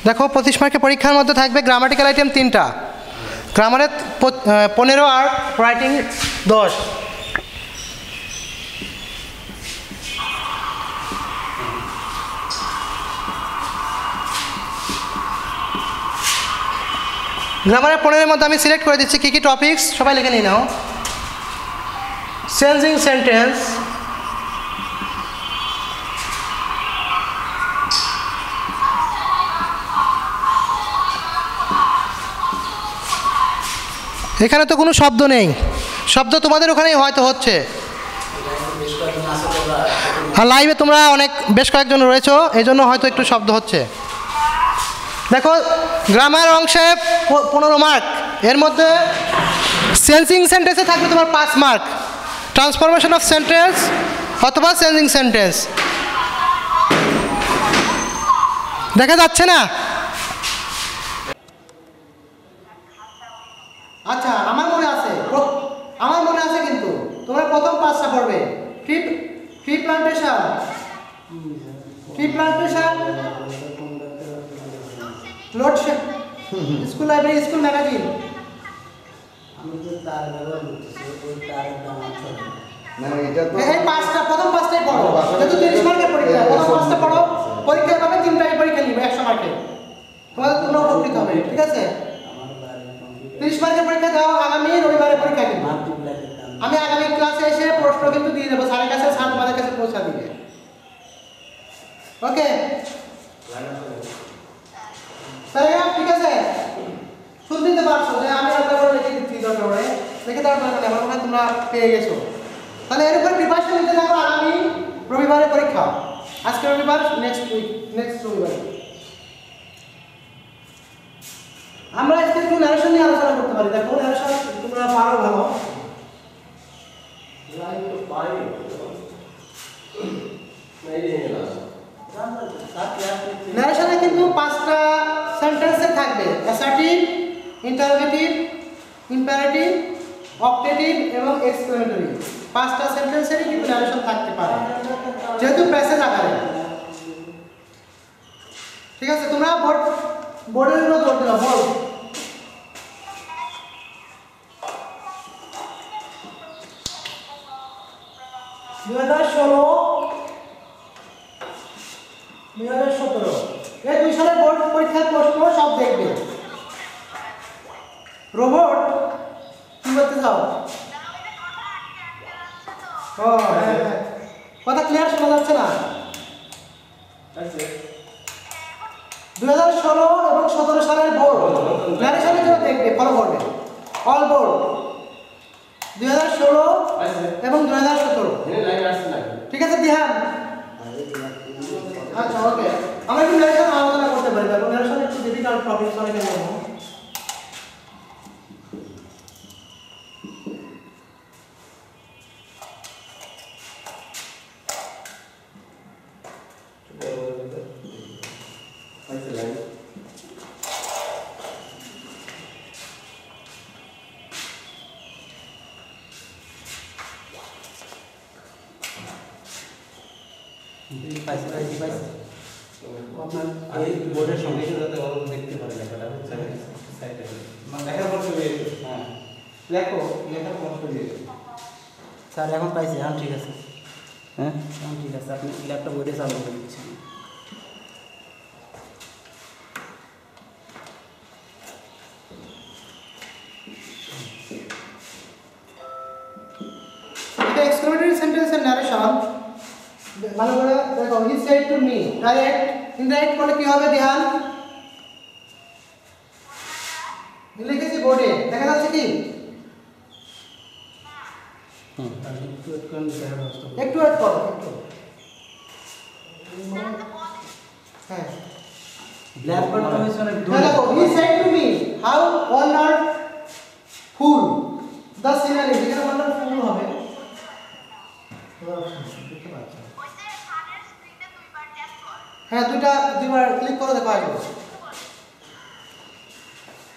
দেখো 25 মার্কের পরীক্ষার মধ্যে থাকবে গ্রামাটিক্যাল আইটেম 3টা, গ্রামারে 15 আর রাইটিং 10। গ্রামারের 15-এর মধ্যে আমি সিলেক্ট করে দিচ্ছি কী কী টপিকস, সবাই লিখে নিয়ে নাও। চেঞ্জিং সেন্টেন্স, এখানে তো কোনো শব্দ নেই, শব্দ তোমাদের ওখানেই হয়তো হচ্ছে, আর লাইভে তোমরা বেশ কয়েকজন রয়েছো, এই জন্য হয়তো একটু শব্দ হচ্ছে। দেখো গ্রামার অংশে 15 মার্ক, এর মধ্যে চেঞ্জিং সেন্টেন্সে থাকবে তোমার 5 মার্ক, ট্রান্সফরমেশন অফ সেন্টেন্স অথবা চেঞ্জিং সেন্টেন্স। দেখা যাচ্ছে না? আচ্ছা, আমার মনে আছে কিন্তু তোমরা প্রথম 5টা পড়বে। Tree plantation, load shape, school library, school magazine. এই 5টা, প্রথম 5টাই পড়ো, যেহেতু 30 মার্কের পরীক্ষা, প্রথম 5টা পড়ো, পরীক্ষা পাবে 3টাই পরীক্ষা নিবে 100 মার্কে, তোমাদের কোনো উপকৃত হবে, ঠিক আছে? 30 মার্কের পরীক্ষা দাও, আগামী রবিবারে পরীক্ষা দিবে। আমি আগামী ক্লাসে এসে প্রশ্ন কিন্তু দিয়ে দেবো স্যারের কাছে, স্যার তোমাদের কাছে পৌঁছা দিবে। ওকে স্যার, ঠিক আছে? শুনতে দিতে পারছো যে আমি আপনার করে লিখে দিচ্ছি, দরকার পড়ে লিখে দেওয়ার দরকার নেই, আমার মনে হয় তোমরা পেয়ে গেছো। তাহলে এর উপর প্রিপারেশন নিতে থাকো, আগামী রবিবারে পরীক্ষা। আজকে রবিবার, নেক্সট রবিবার আমরা আজকে একটু ন্যারেশন নিয়ে আলোচনা করতে পারি। দেখো ন্যারেশন তোমরা পারো ভালো, ন্যারেশনে কিন্তু 5টা সেন্টেন্সে থাকবে, অ্যাসার্টিভ, ইন্টারোগেটিভ, ইম্পারেটিভ, অবজেক্টিভ এবং এক্সক্লেমেটরি। 5টা সেন্টেন্সেরই কিন্তু ন্যারেশন থাকতে পারে, যেহেতু প্যাসেজ আকারে। ঠিক আছে, তোমরা বোর্ডের উপর জোর দাও, বোর্ড। দু 2017 এই 2 সালের বোর্ড পরীক্ষার প্রশ্ন সব দেখবে। রোবট কি বলতে চাও? কথা ক্লিয়ার শোনা যাচ্ছে না? 2016 এবং 17 সালের বোর্ড ন্যারেশনের জন্য দেখবে, ফলো করবে। অল বোর্ড 2016 এবং 2017। ঠিক আছে দিহান? আচ্ছা ওকে, আমরা একটু ন্যারেশন আলোচনা করতে পারি। দেখো ন্যারেশন একটু ডিফিকাল্ট টপিক, অনেকে নেব। বোর্ডের সঙ্গে সাথে দেখতে পারে লেখাটা লেখার পর হ্যাঁ লেখার পর স্যার এখন পাইছি, এখন ঠিক আছে। হ্যাঁ এখন ঠিক আছে, আপনি ল্যাপটপ বইটা চালু করে দিচ্ছেন। এটা এক্সক্লেমেটরি সেন্টেন্সের ন্যারেশন ভালো করে দেখো। He said to me, direct, indirect করলে কি হবে ধ্যান? লিখেছি বোর্ডে, দেখা যাচ্ছে কি? একটু ওয়েট করো, একটু। হ্যাঁ ব্ল্যাকবোর্ড তো হইছে অনেক দূর। দেখো he said to me how wonderful the scenery, যেখানে ওয়ান্ডারফুল হবে হ্যাঁ দুইবার ক্লিক করে দেখো আসবে।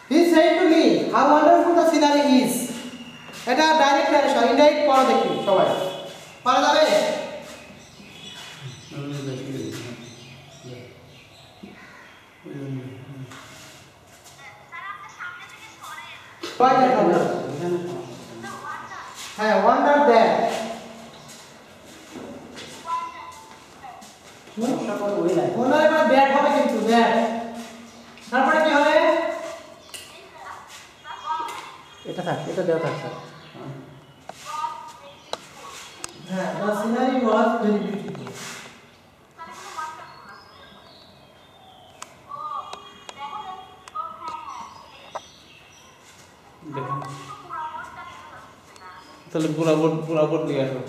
He said to me how wonderful the scenery is, এটা ডাইরেক্ট ন্যারেশন। ইনডাইরেক্ট করো দেখি সবাই, পারা যাবে? টয় দ্যাট হবে হ্যাঁ ওয়ান্ডার দ্যাট ওনার এবার দ্যাট হবে কিন্তু দ্যাট তারপরে কি হবে এটা থাক, এটা দেওয়া থাক স্যার। হ্যাঁ the scenery was very beautiful দেখুন তাহলে পুরা বোর্ড নিয়ে আসো।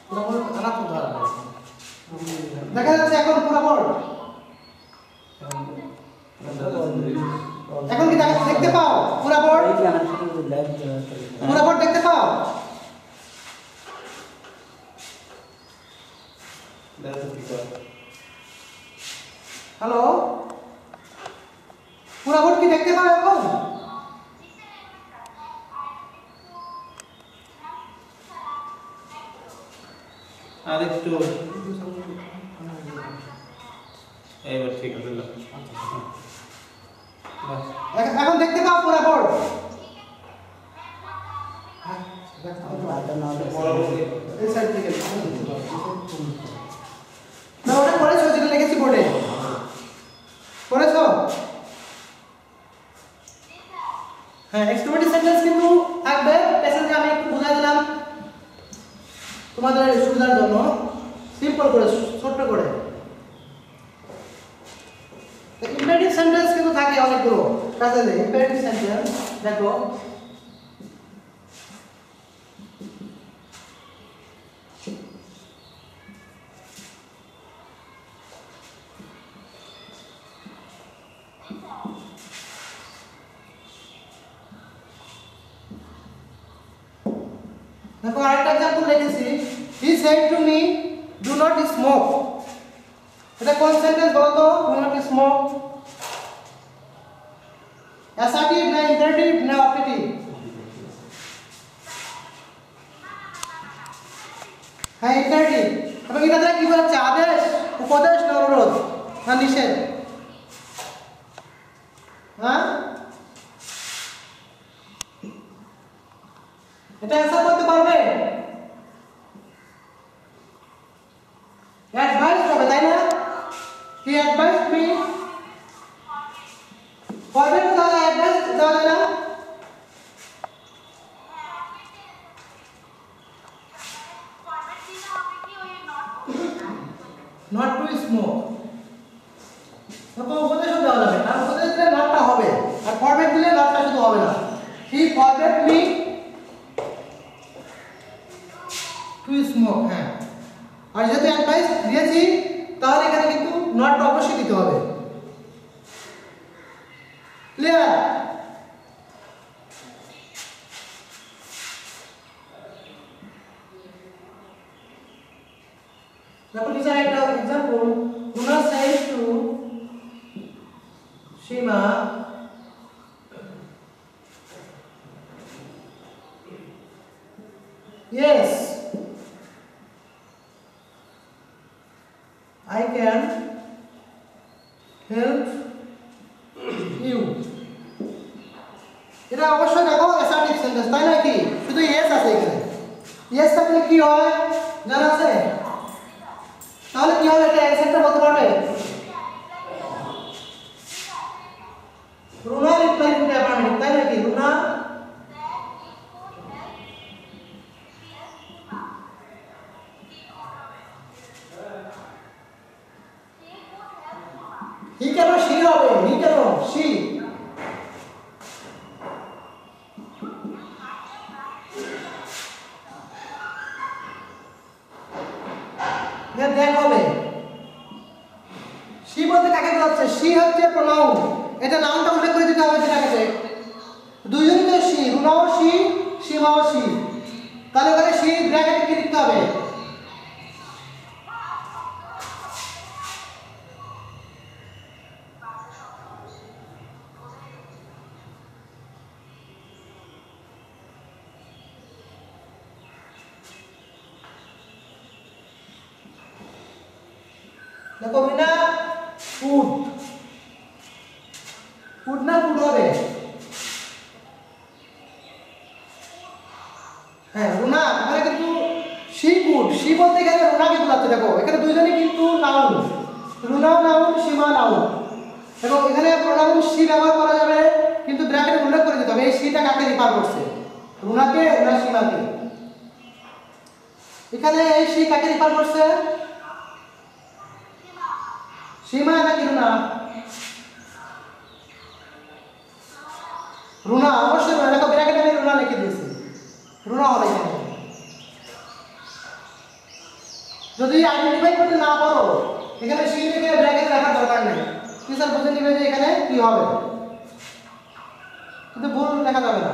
পুরো বোর্ড আলাদা ধরা আছে দেখা যাচ্ছে এখন পুরো বোর্ড এখন কি দেখতে পাও পুরো বোর্ড এই যে আমার সাথে লাইভ দেওয়া আছে। পুরো বোর্ড দেখতে পাও দেখো কি করে। হ্যালো পুরো বোর্ড কি দেখতে পাও এখন আর একটু এবার ঠিক আছে বাস। এখন দেখতে পাও পুরো বোর্ড আটটা না হলে পরবর্তী এই সাইড থেকে না ওটা করেছো যেটা লিখেছি বোর্ডে করেছো হ্যাঁ এক্সক্লেমেটরি সেন্টেন্স কিন্তু থাকবে প্যাসেজে আমি একটু বুঝাই দিলাম তোমাদের সুবিধার জন্য সিম্পল করে ছোট করে ইম্পারেটিভ সেন্টেন্স কিন্তু থাকে অনেকগুলো প্যাসেজে ইম্পারেটিভ সেন্টেন্স দেখো দেখো আরেকটা एग्जांपल লিখেছি he said to me do not smoke এটা কোন সেন্টেন্স বলো তো do not smoke assertive না imperative না operative হ্যাঁ imperative এবং এটা দ্বারা কি বলছে আদেশ উপদেশ না অনুরোধ না নিষেধ হ্যাঁ এটা অ্যান্সার করতে পারবে অ্যাডভাইস হবে তাই না কি অ্যাডভাইস মি ফরওয়ার্ড দাও অ্যাডভাইস দাও না নট টু স্মোক তো উপদেশ দেওয়া যাবে আর উপদেশ দিলে নটটা হবে আর ফরওয়ার্ড দিলে নটটা শুধু হবে না হি ফরওয়ার্ড মি টু স্মোক হ্যাঁ আর যেহেতু অ্যাডভাইস দিয়েছি তাহলে এখানে কিন্তু নটটা অবশ্যই দিতে হবে ক্লিয়ার দেখো নিচে একটা example Una says to Shima yes I can help you এটা অবশ্যই দেখো অ্যাসার্টিভ সেন্টেন্স তাই নাকি শুধু ইয়েস আছে এখানে ইয়েস থাকলে কি হয় জানা আছে তাহলে কি হবে এটা অ্যানসারটা বলতে পারবে রুনা রিপ্লাই দিতে পারবে তাই নাকি রুনা হি কেন শি হবে হি কেন শি দেখ হবে শি বলতে কাকে বোঝাচ্ছে শি হচ্ছে প্রোনাউন এটা নাউনটা উল্লেখ করে দিতে হবে সেটাকে দুইজনই তো শি রুনাও শি সীমাও শি তাহলে ওখানে শি ব্র্যাকেটে কি লিখতে হবে দেখো বিনা ফুড ফুড না ফুড হবে হ্যাঁ রুনা এখানে কিন্তু শি গুড শি বলতে গেলে রুনাকে বোঝাচ্ছে দেখো এখানে দুইজনই কিন্তু নাউন রুনাও নাউন সীমা নাউন এবং এখানে প্রোনাউন শি ব্যবহার করা যাবে কিন্তু ব্র্যাকেটে উল্লেখ করে দিতে হবে এই শিটা কাকে রিফার করছে রুনাকে না সীমাকে এখানে এই শি কাকে রিফার করছে সীমা নাকি রুনা রুনা অবশ্যই রুনা দেখো ব্র্যাকেটে আমি রুনা লিখে দিয়েছি রুনা হবে এখানে যদি আইডেন্টিফাই করতে না পারো এখানে শি লিখে ব্র্যাকেটে রাখার দরকার নেই টিচার বুঝে নিবে যে এখানে কি হবে কিন্তু ভুল লেখা যাবে না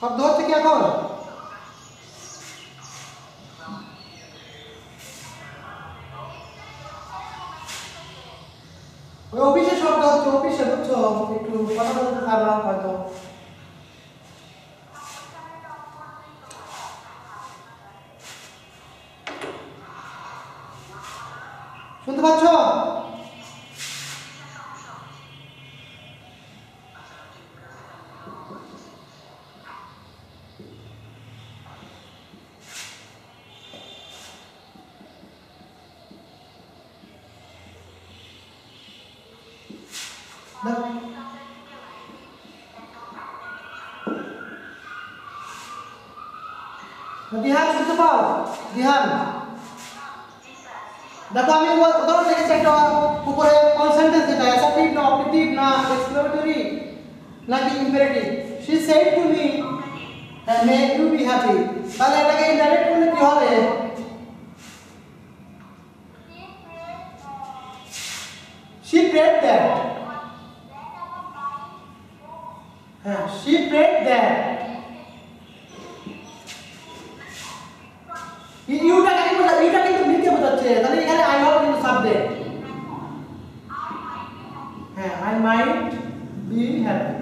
শব্দ হচ্ছে কি এখন ওই অফিসের শব্দ হচ্ছে অফিসে বুঝছো একটু কথা বলতে পারলাম হয়তো শুনতে পাচ্ছ ধ্যান শুনতে পাও ধ্যান দেখো আমি উদাহরণ লিখেছি একটা উপরে কোন সেন্টেন্স যেটা অ্যাসার্টিভ না অবজেক্টিভ না এক্সক্লেমেটরি নাকি imperative she said to me may you be happy তাহলে এটাকে ইনডাইরেক্ট করলে কি হবে she prayed that হ্যাঁ she prayed that ইউটা কিন্তু মিথ্যে বোঝাচ্ছে তাহলে এখানে আই হবে কিন্তু সাবজেক্ট হ্যাঁ আই মাইট বি হ্যাপি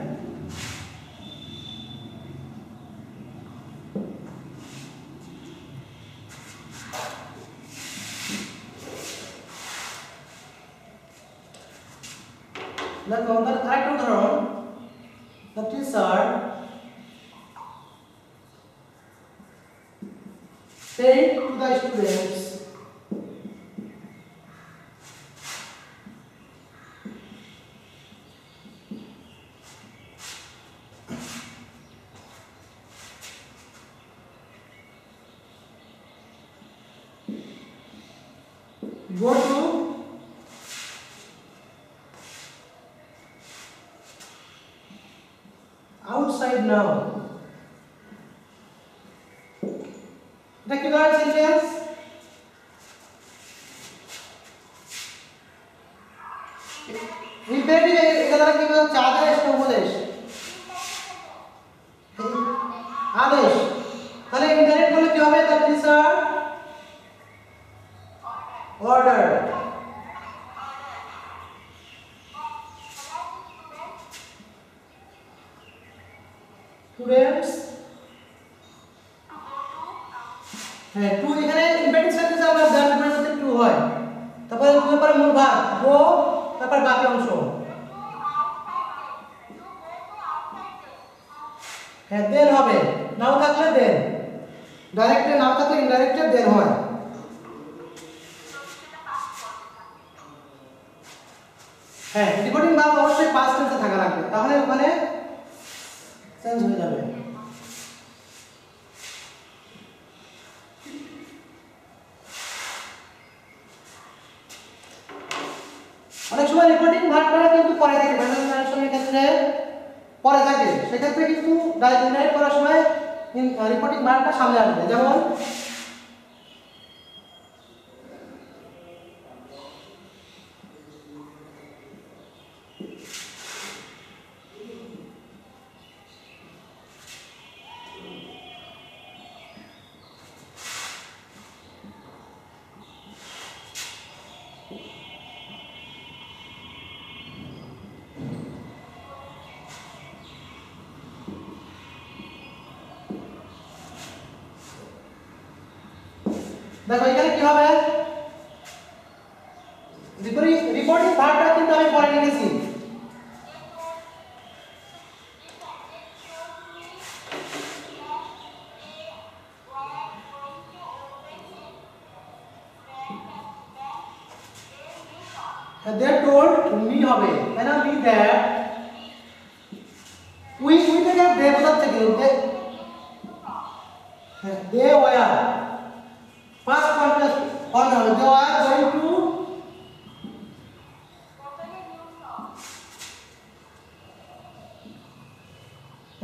দেখো আরেকটা উদাহরণ the teacher said to the students go to outside now এটা কি ধরনের সেন্টেন্স ইম্পেরেটিভ এটা দ্বারা কি বোঝাচ্ছে আদেশ না উপদেশ আদেশ তাহলে ইনডাইরেক্ট বলে কি হবে দ্য টিচার অর্ডার স্টুডেন্টস হ্যাঁ টু এখানে ইম্পেরেটিভ সেন্টেন্সে আমরা দ্যাট পরিবর্তে টু হয় তারপরে টু পরে মূল ভার্ব গো তারপর বাকি অংশ হ্যাঁ দেন হবে নাও থাকলে দেন ডাইরেক্টে নাও থাকলে ইনডাইরেক্টে দেন হয় হ্যাঁ রিপোর্টিং ভার্ব অবশ্যই পাস্ট টেন্সে থাকা লাগবে তাহলে ওখানে চেঞ্জ হয়ে যাবে অনেক সময় রিপোর্টিং ভার্বটা কিন্তু পরে থাকে প্রেজেন্ট নারেশনের ক্ষেত্রে পরে থাকে সেক্ষেত্রে কিন্তু ডাইরেক্ট করার সময় রিপোর্টিং ভার্বটা সামনে আসবে যেমন দেখো এখানে কি হবে রিপোর্টিং ভার্বটা কিন্তু আমি পরে লিখেছি। they told me হবে তাই না, me that we থেকে they বোঝাচ্ছে কি they were first contest on they were going to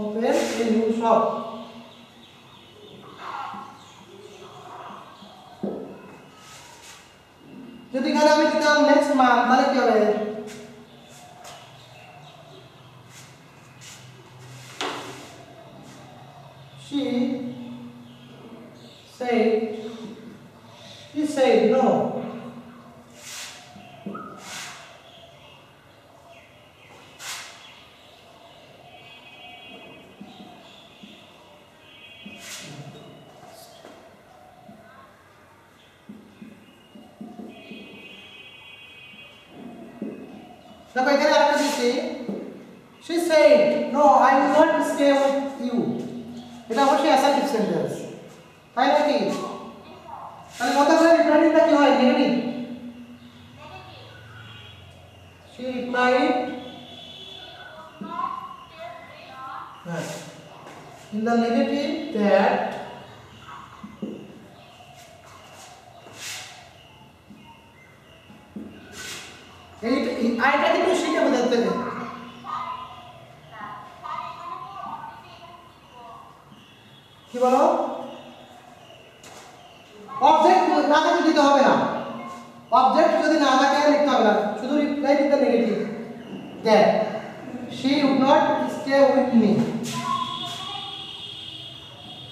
open a new shop. যদি এখানে আমি দিতাম নেক্সট মান্থ তাহলে কি হবে? she said no. দেখো এখানে আরেকটা দিচ্ছি, she said no I will not stay with you, এটা অবশ্যই অ্যাসার্টিভ সেন্টেন্স তাই নাকি? তাহলে কথা বলে রিপ্লাইটা কি হয়? Negative. she replied in the negative that আইটা কিন্তু শিখে বোঝাতে হবে। কি বলো? অবজেক্ট না থাকলে দিতে হবে না, অবজেক্ট যদি না থাকে লিখতে হবে না, শুধু রিপ্লাই দিতে negative that she would not stay with me।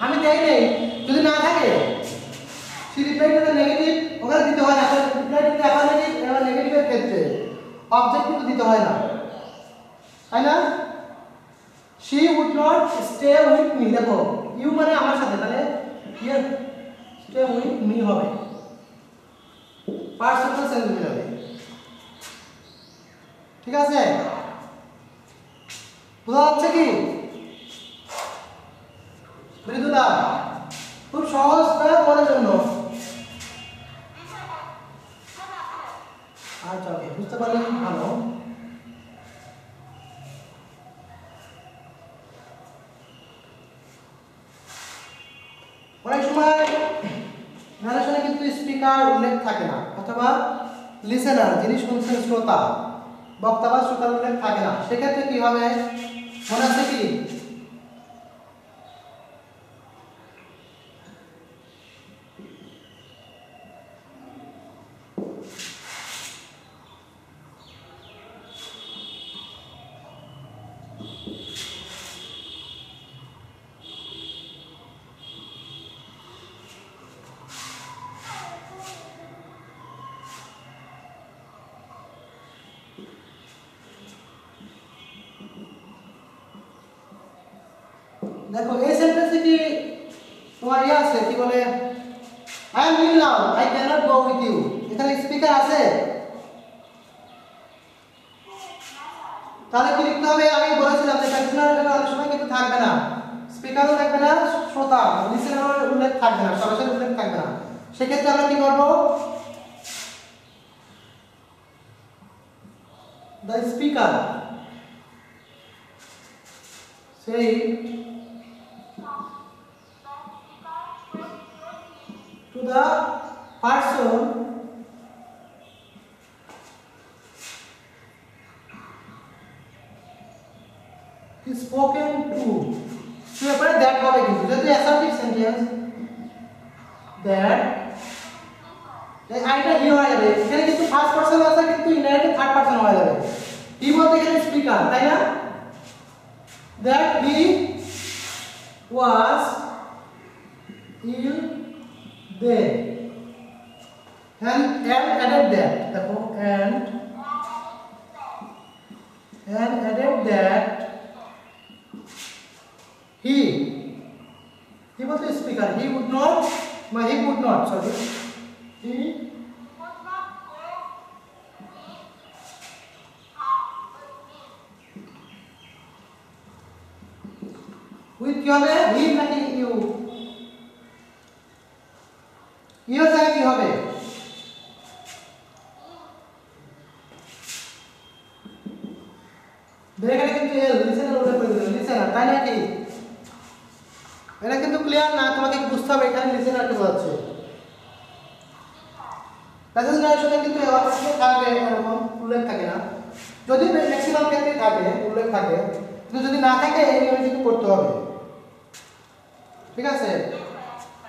আমি দেই নেই, যদি না থাকে she replied দিতে নেগেটিভ, ওখানে দিতে হয় না, রিপ্লাই দিতে অ্যাফার্মেটিভ এবং নেগেটিভের ক্ষেত্রে অবজেক্ট কিন্তু দিতে হয় না, তাই না? she would not stay with me, দেখো ইউ মানে আমার সাথে, তাহলে হিয়ার stay with me হবে, পার্সোনাল সেন্টেন্স হবে, ঠিক আছে? বোঝা যাচ্ছে কি মৃদুলা? খুব সহজ না তোমাদের জন্য। আচ্ছা ওকে, বুঝতে পারলে খুব ভালো। অনেক সময় নারেশনে কিন্তু স্পিকার উল্লেখ থাকে না, অথবা লিসেনার যিনি শুনছেন শ্রোতা, বক্তা বা শ্রোতার উল্লেখ থাকে না, সেক্ষেত্রে কি হবে মনে আছে কি? দেখো এই সেন্টেন্সে কি তোমার ইয়ে আছে, কি বলে I am ill now I cannot go with you, এখানে স্পিকার আছে, তাহলে কি লিখতে হবে? আমি বলেছিলাম যে প্র্যাকটিশনার এখানে অনেক সময় কিন্তু থাকবে না, স্পিকারও থাকবে না, শ্রোতা লিসেনারের উল্লেখ থাকবে না, সরাসরি উল্লেখ থাকবে না, সেক্ষেত্রে আমরা কি করব? দ্য স্পিকার সেই to the person is spoken to, so এবারে দ্যাট হবে কিন্তু যেহেতু অ্যাসার্টিভ সেন্টেন্স দ্যাট এই আইটা হি হয়ে যাবে, এখানে কিন্তু ফার্স্ট পারসন আছে কিন্তু ইনডাইরেক্ট থার্ড পারসন হয়ে যাবে, হি বলতে এখানে স্পিকার, তাই না? That he was ill then and added that, দেখো and added that he বলতে speaker, he would not sorry he কি হবে হি নাকি ইউ ইউ জায়গায় কি হবে এখানে কিন্তু এল লিসেনার উল্লেখ করে দিল লিসেনার তাই নাকি এটা কিন্তু ক্লিয়ার না তোমাকে বুঝতে হবে এখানে লিসেনার কি বোঝাচ্ছে প্রেজেন্ট জেনারেশনে কিন্তু অবশ্যই থাকবে এরকম উল্লেখ থাকে না যদি ম্যাক্সিমাম ক্ষেত্রে থাকে উল্লেখ থাকে কিন্তু যদি না থাকে এই নিয়মে কিন্তু করতে হবে ঠিক আছে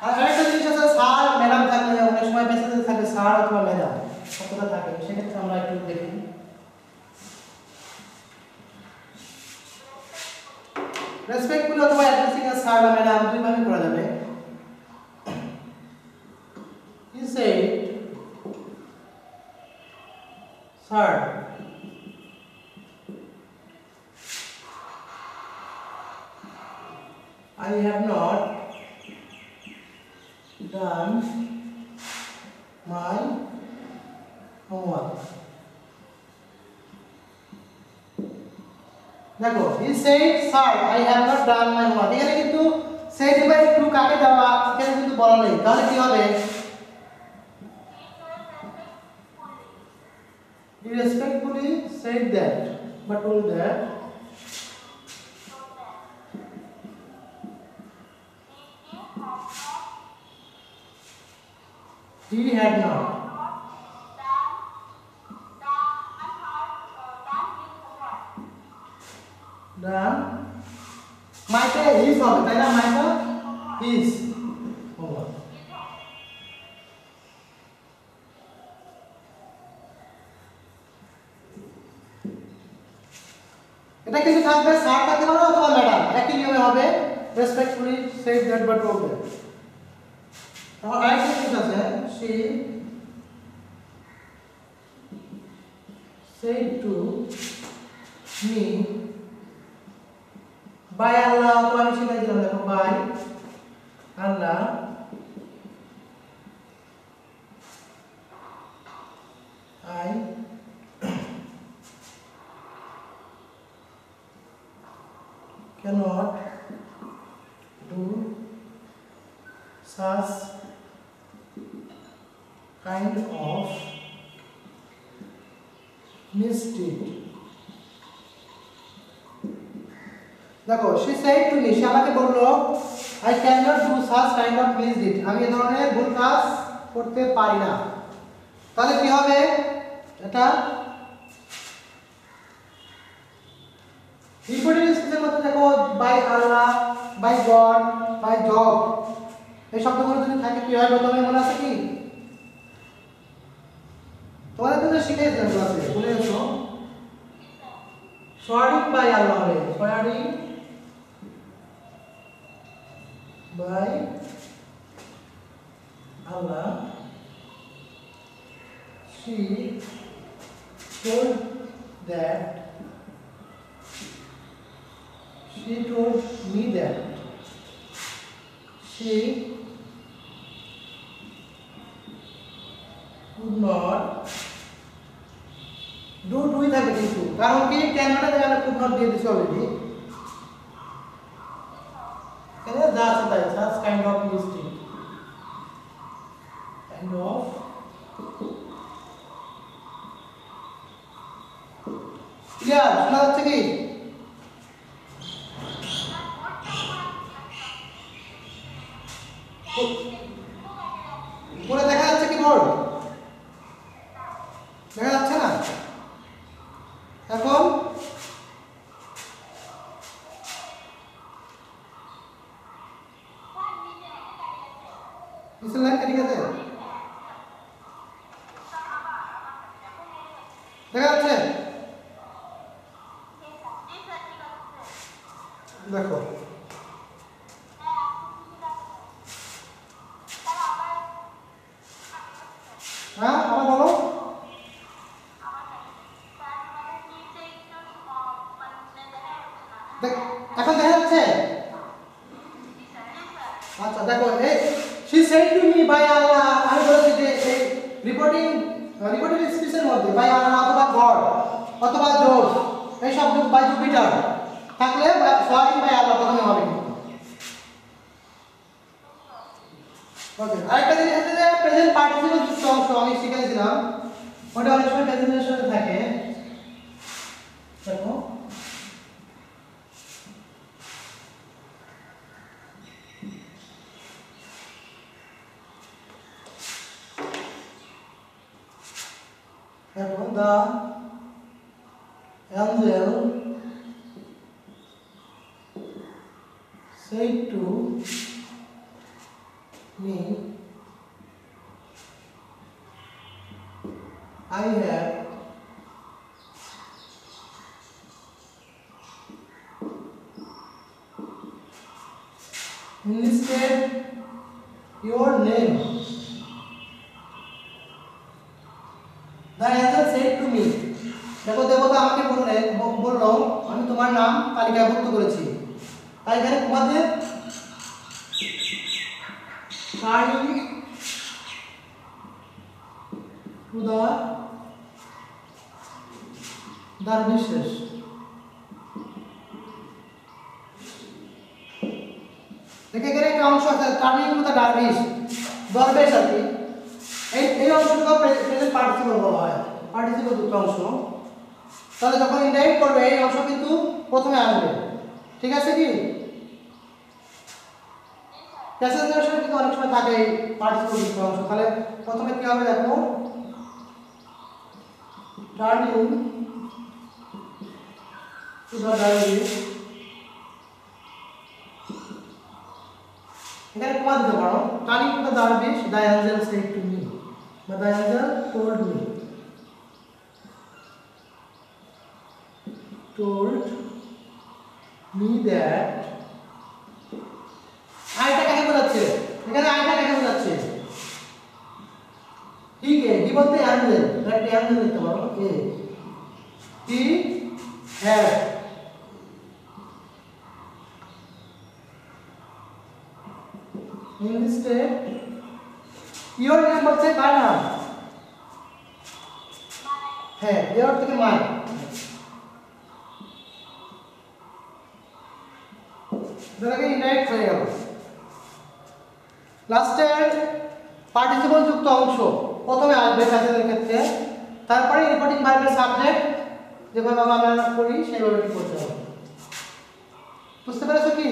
আর আরেকটা জিনিস আছে স্যার ম্যাডাম থাকলে অনেক সময় মেসেজে থাকে স্যার অথবা ম্যাডাম কতটা থাকে সেক্ষেত্রে আমরা একটু দেখি রেসপেক্টফুল অথবা অ্যাড্রেসিং এ স্যার বা ম্যাডাম দুই ভাবে করা যাবে he said sir I have not done my homework. দেখো he said sir I have not done my homework এখানে কিন্তু said বাই টু কাকে দেওয়া এখানে কিন্তু বলা নেই তাহলে কি হবে he respectfully said that but told that he had not done মাইটা হিজ হবে তাই না মাইটা হিজ হোমওয়ার্ক এটা কিন্তু থাকবে স্যার থাকতে পারে অথবা ম্যাডাম একই নিয়মে হবে respectfully said that but told that তাহলে আরেকটা জিনিস আছে she said to me by Allah অথবা আমি শিখাই দিলাম দেখো by Allah I cannot do such kind of misdeed দেখো she said to me সে আমাকে বলল I cannot do such kind of misdeed আমি এই ধরনের ভুল কাজ করতে পারি না তাহলে কি হবে এটা রিপোর্টিং স্পিচের মধ্যে দেখো by Allah by God by Jove এই শব্দগুলো যদি থাকে কি হয় প্রথমে মনে আছে কি তোমাদের তো শিখিয়েছিলাম ক্লাসে বলে এসো সোয়ারিং বাই আল্লাহ হবে swearing by Allah she told that she told me that she could not do দুই থাকে কিন্তু কারণ কি ক্যানটা জায়গাটা could not দিয়ে দিছে অলরেডি এখানে যা আছে তাই such kind of mistake kind of clear শোনা যাচ্ছে কি পুরো দেখা যাচ্ছে কি বোর্ড দেখা যাচ্ছে না এখন পিছন লাইন ঠিক আছে দেখা যাচ্ছে দেখো হ্যাঁ আবার বলো এখন দেখা যাচ্ছে আচ্ছা দেখো এই she said to me by Allah আমি বলেছি যে এই রিপোর্টিং স্পিচের মধ্যে by Allah অথবা গড অথবা জব এই শব্দ বাই জুপিটার থাকলে সোয়ারিং বাই আল্লাহ প্রথমে হবে ওকে আরেকটা জিনিস আছে যে প্রেজেন্ট পার্টিসিপল যুক্ত অংশ আমি শিখিয়েছিলাম ওটা অনেক সময় প্রেজেন্টেশনে থাকে দেখো দেখো দা angel said to me, I have enlisted your name. The angel said to me, দেখো দেবতা আমাকে বললো আমি তোমার নাম তালিকাভুক্ত করেছি তাই এখানে তোমাদের turning to the dervishes দেখে এখানে একটা অংশ আছে টার্নিং টু দ্য ডারভিশ দরবেশ আর কি এই অংশটা প্রেজেন্ট পার্টিসিপল বলা হয় পার্টিসিপল যুক্ত অংশ তাহলে যখন ইনডাইরেক্ট করবে এই অংশ কিন্তু প্রথমে আসবে ঠিক আছে কি প্যাসেঞ্জারের কিন্তু অনেক সময় থাকে পার্টিসিপল যুক্ত অংশ তাহলে প্রথমে কি হবে দেখো টার্নিং টু দ্য ডারভিশ এখানে কমা দিতে পারো turning to the dervish the angel said to me বা the angel told me that আইটা কাকে বোঝাচ্ছে এখানে আইটা কাকে বোঝাচ্ছে ঠিক আছে কি বলতে অ্যাঞ্জেল একটা অ্যাঞ্জেল লিখতে পারো a he had enlisted your name বলছে কার নাম হ্যাঁ your থেকে মাই যেটাকে ইনডাইরেক্ট হয়ে গেল লাস্টের পার্টিসিপল যুক্ত অংশ প্রথমে আসবে প্যাসেজের ক্ষেত্রে তারপরে রিপোর্টিং ভার্বের সাবজেক্ট যেভাবে আমরা করি সেইভাবে কি করতে হবে বুঝতে পেরেছো কি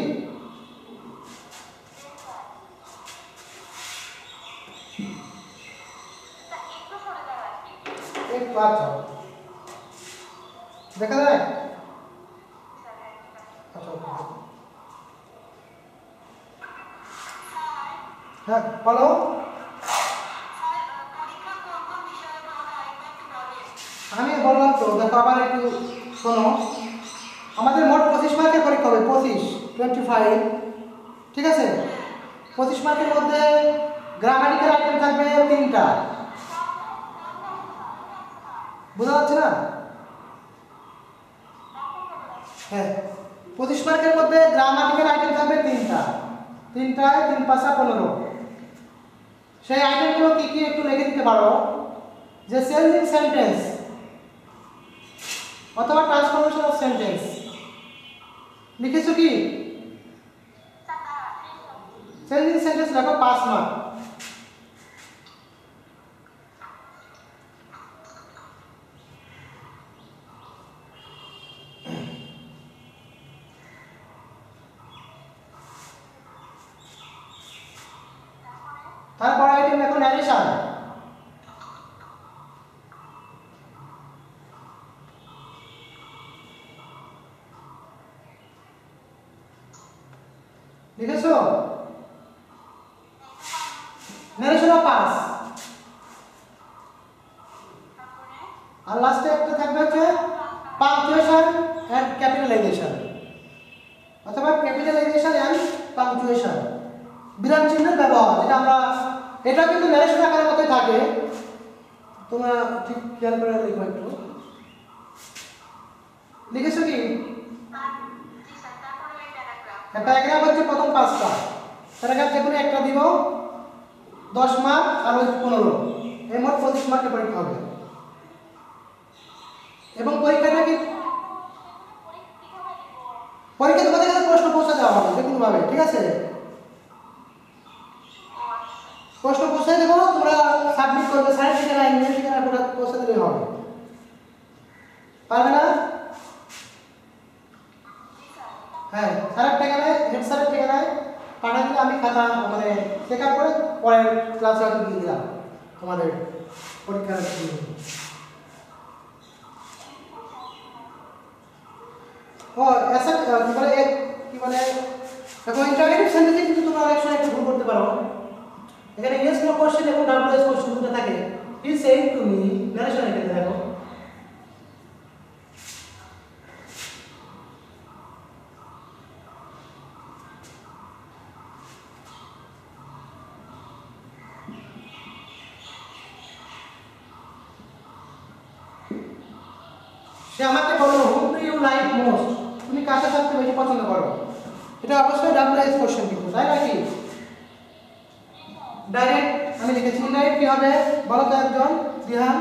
एक बात देखा जाए হ্যাঁ বলো আমি বললাম তো দেখো আবার একটু শোনো আমাদের মোট 25 মার্কের পরীক্ষা হবে 25 ঠিক আছে 25 মার্কের মধ্যে গ্রামাটিক্যাল আইটেম থাকবে 3টা বুঝা যাচ্ছে না হ্যাঁ 25 মার্কের মধ্যে গ্রামাটিক্যাল আইটেম থাকবে 3টায় 3 5 15 সেই আইটেমগুলো কি কি একটু লিখে দিতে পারো যে চেঞ্জিং সেন্টেন্স অথবা ট্রান্সফরমেশন অফ সেন্টেন্স লিখেছো কি চেঞ্জিং সেন্টেন্স লেখো 5 মার্ক তারপর আইটেম এখন ন্যারেশন লিখেছো ন্যারেশন অফ পাস আর লাস্টে একটা থাকবে হচ্ছে পাংচুয়েশন এন্ড ক্যাপিটালাইজেশন অথবা ক্যাপিটালাইজেশন এন্ড পাংচুয়েশন বিরাম চিহ্নের ব্যবহার যেটা আমরা এটা কিন্তু ন্যারেশন আকারের মতোই থাকে তোমরা ঠিক খেয়াল করে লিখো একটু লিখেছো কি প্যারাগ্রাফ হচ্ছে প্রথম 5টা প্যারাগ্রাফ যে কোনো একটা দিব 10 মার্ক আর 15 এই মোট 25 মার্কের পরীক্ষা হবে এবং পরীক্ষাটা কি পরীক্ষা তোমাদের কাছে প্রশ্ন পৌঁছে দেওয়া হবে যে কোনো ভাবে ঠিক আছে তাহলে আমি খাতা মানে চেক আপ করে পরের ক্লাসে হয়তো দিয়ে দিলাম তোমাদের পরীক্ষার ও ऐसा কি বলে দেখো ইন্টারোগেটিভ সেন্টেন্সে কিন্তু তোমরা অনেক সময় একটু ভুল করতে পারো এখানে ইয়েস নো কোশ্চেন এবং ডাবল এস কোশ্চেন দুটো থাকে হি সেড টু মি ন্যারেশনের ক্ষেত্রে দেখো সে আমাকে বলল whom do you like most তুমি কাকে সবচেয়ে বেশি পছন্দ করো এটা অবশ্যই ডাবল এস কোশ্চেন কিন্তু তাই নাকি ডাইরেক্ট আমি লিখেছি ইনডাইরেক্ট কি হবে বলো তো একজন দিহান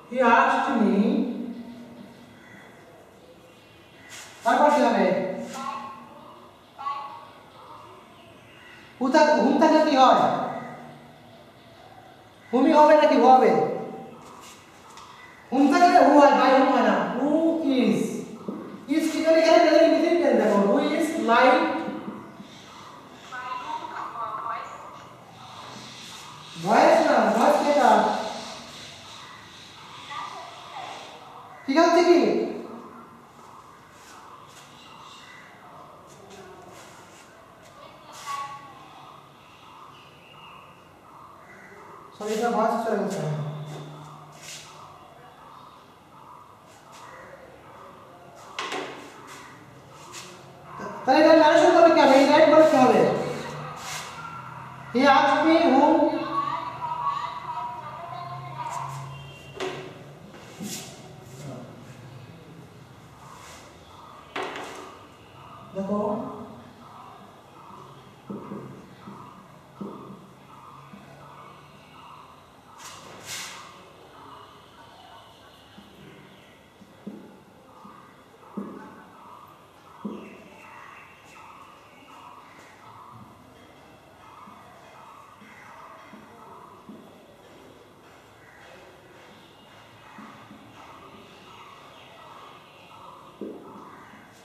হি আস্কড মি তারপর কি হবে হুম থাকলে কি হয় হুমি হবে নাকি হু হবে হুম থাকলে হু হয় বাই হুম হয় না হু ইজ কি করে এখানে তাহলে মিসিং টেন্স দেখো হু ইজ লাইক ভয়েস না ভয়েস কেটা ঠিক আছে কি সরি এটা ভয়েস চলে গেছে তাহলে এটা ন্যারেশন করবে কি হবে ইনডাইরেক্ট বলে কি হবে হি আস্কড মি হুম দেখো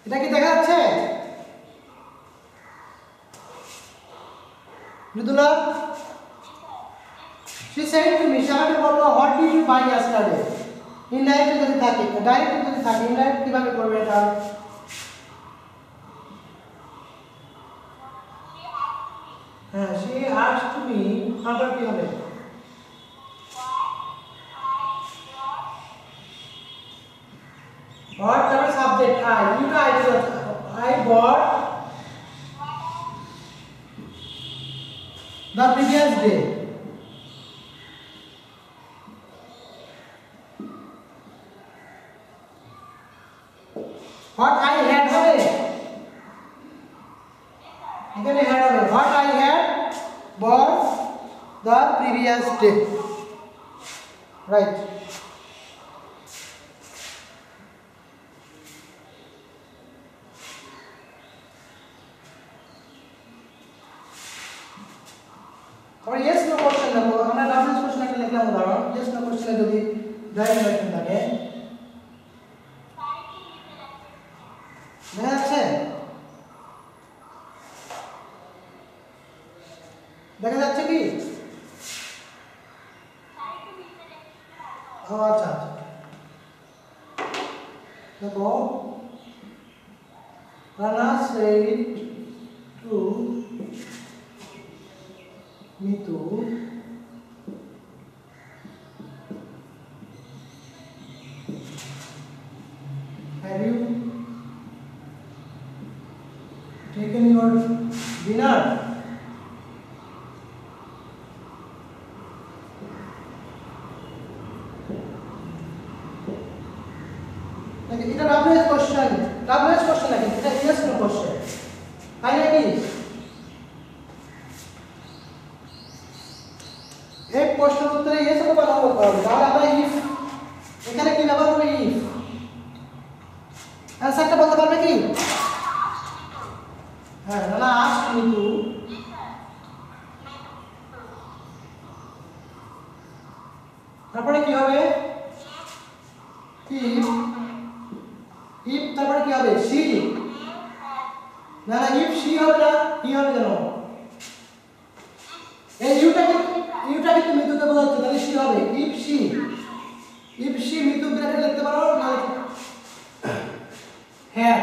এটা কি দেখা যাচ্ছে Mridula she said to me আমাকে বলল what did you buy yesterday indirect যদি থাকে ডাইরেক্ট যদি থাকে ইনডাইরেক্ট কিভাবে করবে এটা হ্যাঁ she asked me তারপর কি হবে what তারপর subject I you guys I bought the previous day what I had হবে এখানে had হবে what I had bought the previous day right और yes no क्वेश्चन দেখো আমরা ডাবল কোশ্চেন একটা লিখলাম উদাহরণ yes no কোশ্চেনে যদি ডাইরেক্ট কোশ্চেন থাকে দেখা যাচ্ছে দেখা যাচ্ছে কি ও আচ্ছা দেখো Rana said to Mitu have you taken your dinner এটা ডাবল কোশ্চেন নাকি এটা ইয়েস নো কোশ্চেন তাই নাকি এই প্রশ্নের উত্তরে ইয়েস অথবা নো বলতে হবে তাহলে আমরা ইফ এখানে কি ব্যবহার করব ইফ অ্যানসারটা বলতে পারবে কি হ্যাঁ না আস্ক মি টু তারপরে কি হবে ইফ তারপরে কি হবে সি না না ইফ শি হবে না, হি হবে কেন? এই ইউটা কিন্তু মৃত্যুতে বোঝাচ্ছে, তাহলে শি হবে। ইফ শি মৃত্যু ব্র্যাকেট লিখতে পারো না, হ্যাঁ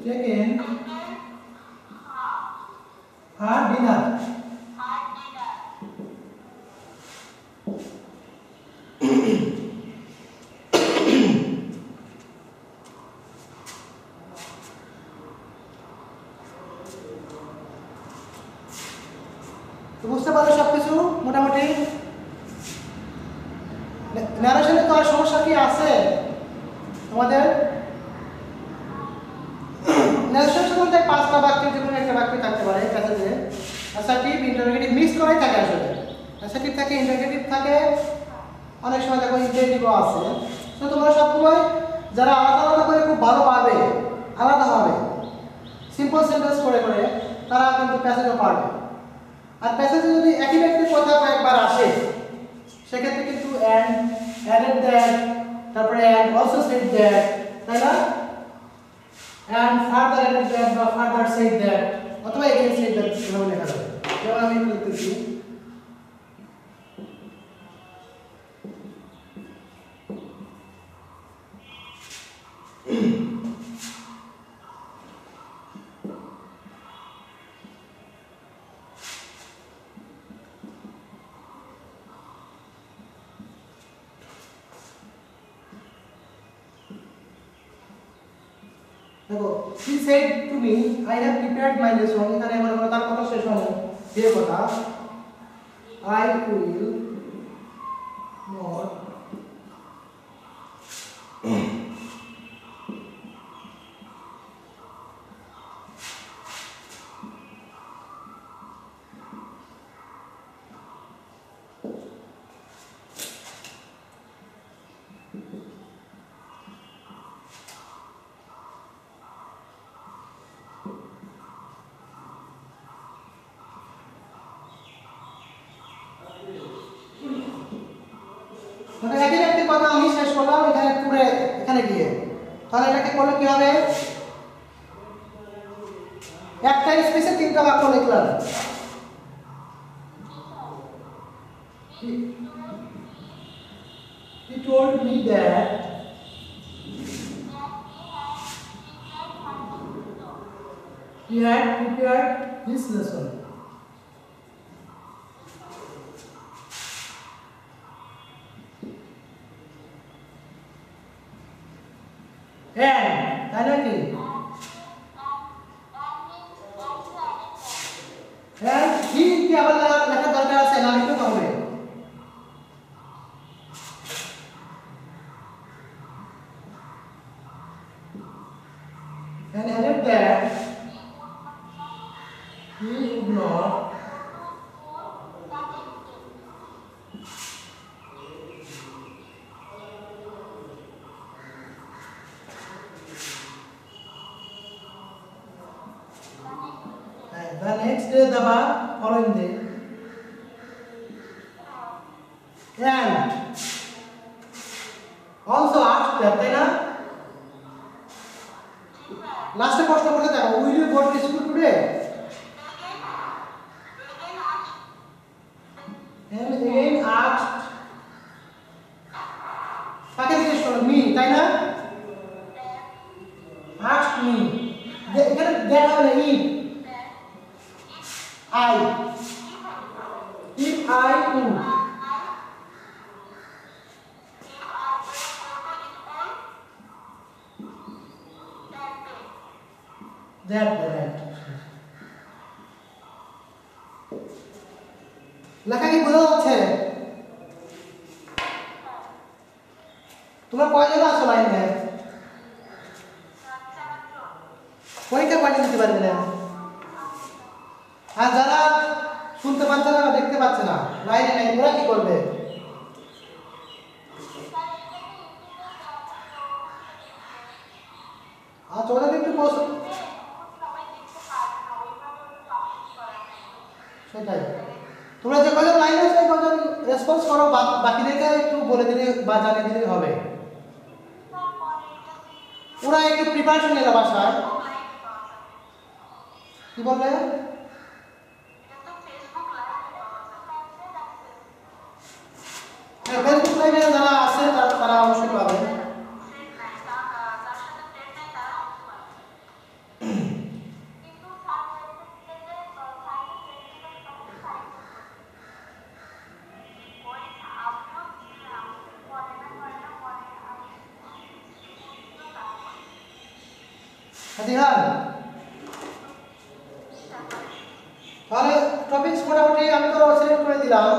টেকেন হার ডিনার। বুঝতে পারো সবকিছু মোটামুটি? ন্যারেশনে তো আর সমস্যা কি আছে তোমাদের? ন্যারেশন সাধারণত 5টা বাক্যের যে কোনো একটা বাক্য থাকতে পারে প্যাসেজে। অ্যাসার্টিভ ইন্টারোগেটিভ মিক্স করাই থাকে আসলে। অ্যাসার্টিভ থাকে, ইন্টারোগেটিভ থাকে, অনেক সময় দেখো ইন্টারোগেটিভও আছে। তো তোমরা সবসময় যারা আলাদা আলাদা করে খুব ভালো পারবে, আলাদাভাবে সিম্পল সেন্টেন্স করে করে, তারা কিন্তু প্যাসেজও পারবে। আর প্যাসেজে যদি একই ব্যক্তির কথা কয়েকবার আসে সেক্ষেত্রে কিন্তু অ্যাডেড দ্যাট, তারপরে অ্যান্ড অলসো সেড দ্যাট, তাই না? অ্যান্ড ফার্দার অ্যাডেড দ্যাট বা ফার্দার সেড দ্যাট অথবা এগেইন সেড দ্যাট এভাবে লেখা যাবে। যেমন আমি লিখতেছি দেখো, he said to me I have prepared my lesson। এখানে আমার তার কথা শেষ হয়নি, যে কথা I will not মানে একই ব্যক্তির কথা আমি শেষ করলাম এখানে পুরে এখানে গিয়ে, তাহলে এটাকে করলে কি হবে? একটা স্পেসে 3টা বাক্য লিখলাম। He told me that he had prepared his lesson। তাই নাকি? হি কি আবার লেখার দরকার আছে না? লিখতে হবে। And added that he would not the next day, the following day, and also asked that, তাই না? লাস্টে প্রশ্ন করতে দেখো, will you go to school today? And again asked, কাকে জিজ্ঞেস করলো? me, তাই না? asked me, এখানে দেখা হলো if I would, that লেখা কি বোঝা যাচ্ছে? তোমরা কয়জন আছো লাইনে? পরীক্ষা কয়জন দিতে পারবে না? আর যারা শুনতে পাচ্ছে না, দেখতে পাচ্ছে না, লাইনে নাই, ওরা কি করবে? আচ্ছা, ওদের একটু প্রশ্ন, সেটাই। তোমরা যে কজন লাইন আছে কজন রেসপন্স করো, বাকিদেরকে একটু বলে দিলে বা জানিয়ে দিলেই হবে। ওরা একটু প্রিপারেশন নিল বাসায়। কি বললে? হ্যাঁ, ফেসবুক লাইভে যারা আছে তারা অবশ্যই পাবে। দিহান, তাহলে টপিকস মোটামুটি আমি তো সিলেক্ট করে দিলাম।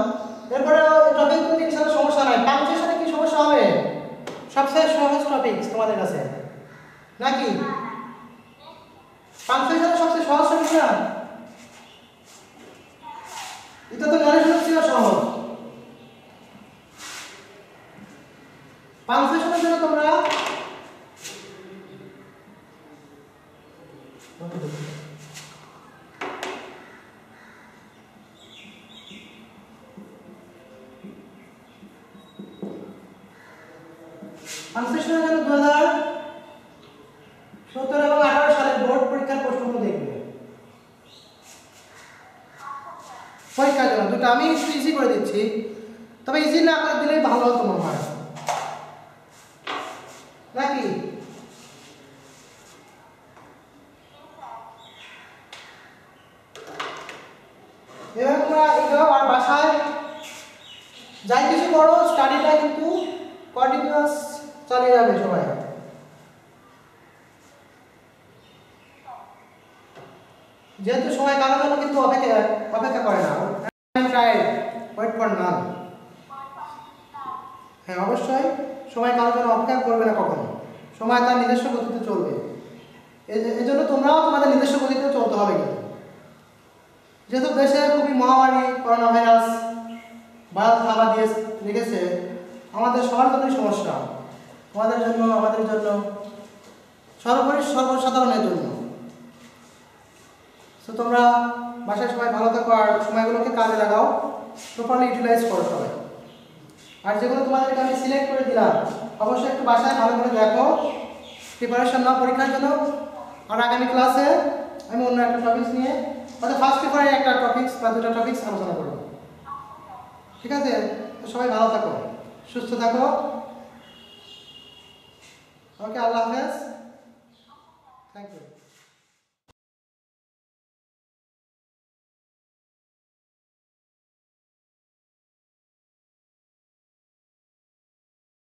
এরপরে টপিক গুলো ইনশাআল্লাহ সমস্যা নাই। পাংচুয়েশনে কি সমস্যা হবে? সবচেয়ে সহজ টপিকস তোমাদের কাছে নাকি? পাংচুয়েশনে সবচেয়ে সহজ টপিক না? এটা তো ন্যারেশনের চেয়ে সহজ। পাংচুয়েশনের জন্য তোমরা পাংচুয়েশনের জন্য 2017 এবং 18 সালের বোর্ড পরীক্ষার প্রশ্নগুলো দেখবে। পরীক্ষার জন্য দুটো আমি ইজি করে দিচ্ছি, তবে ইজি না করে দিলেই ভালো হতো মনে হয় নাকি? এবার তোমরা এটাও আর বাসায় যাই কিছু করো, স্টাডিটা কিন্তু কন্টিনিউয়াস চালিয়ে যাবে সবাই। যেহেতু সময় কারোর জন্য কিন্তু অপেক্ষা করে না। Wait for none. হ্যাঁ, অবশ্যই সময় কারোর জন্য অপেক্ষা করবে না কখনো। সময় তার নিজস্ব গতিতে চলবে। এই জন্য তোমরাও তোমাদের নিজস্ব গতিতে চলতে হবে। কিন্তু যেহেতু দেশে খুবই মহামারী করোনা ভাইরাস ভারত থাবা দিয়ে রেখেছে, আমাদের সবার জন্যই সমস্যা। তোমাদের জন্য, আমাদের জন্য, সর্বোপরি সর্বসাধারণের জন্য। তো তোমরা বাসায় সবাই ভালো থাকো আর সময়গুলোকে কাজে লাগাও, প্রপারলি ইউটিলাইজ করো সবাই। আর যেগুলো তোমাদেরকে আমি সিলেক্ট করে দিলাম অবশ্যই একটু বাসায় ভালো করে দেখো, প্রিপারেশন নাও পরীক্ষার জন্য। আর আগামী ক্লাসে আমি অন্য একটা টপিকস নিয়ে, হয়তো ফার্স্ট পেপারে একটা টপিকস বা দুটো টপিকস আলোচনা করব। ঠিক আছে? সবাই ভালো থাকো, সুস্থ থাকো। ওকে, আল্লাহ হাফেজ। Thank you.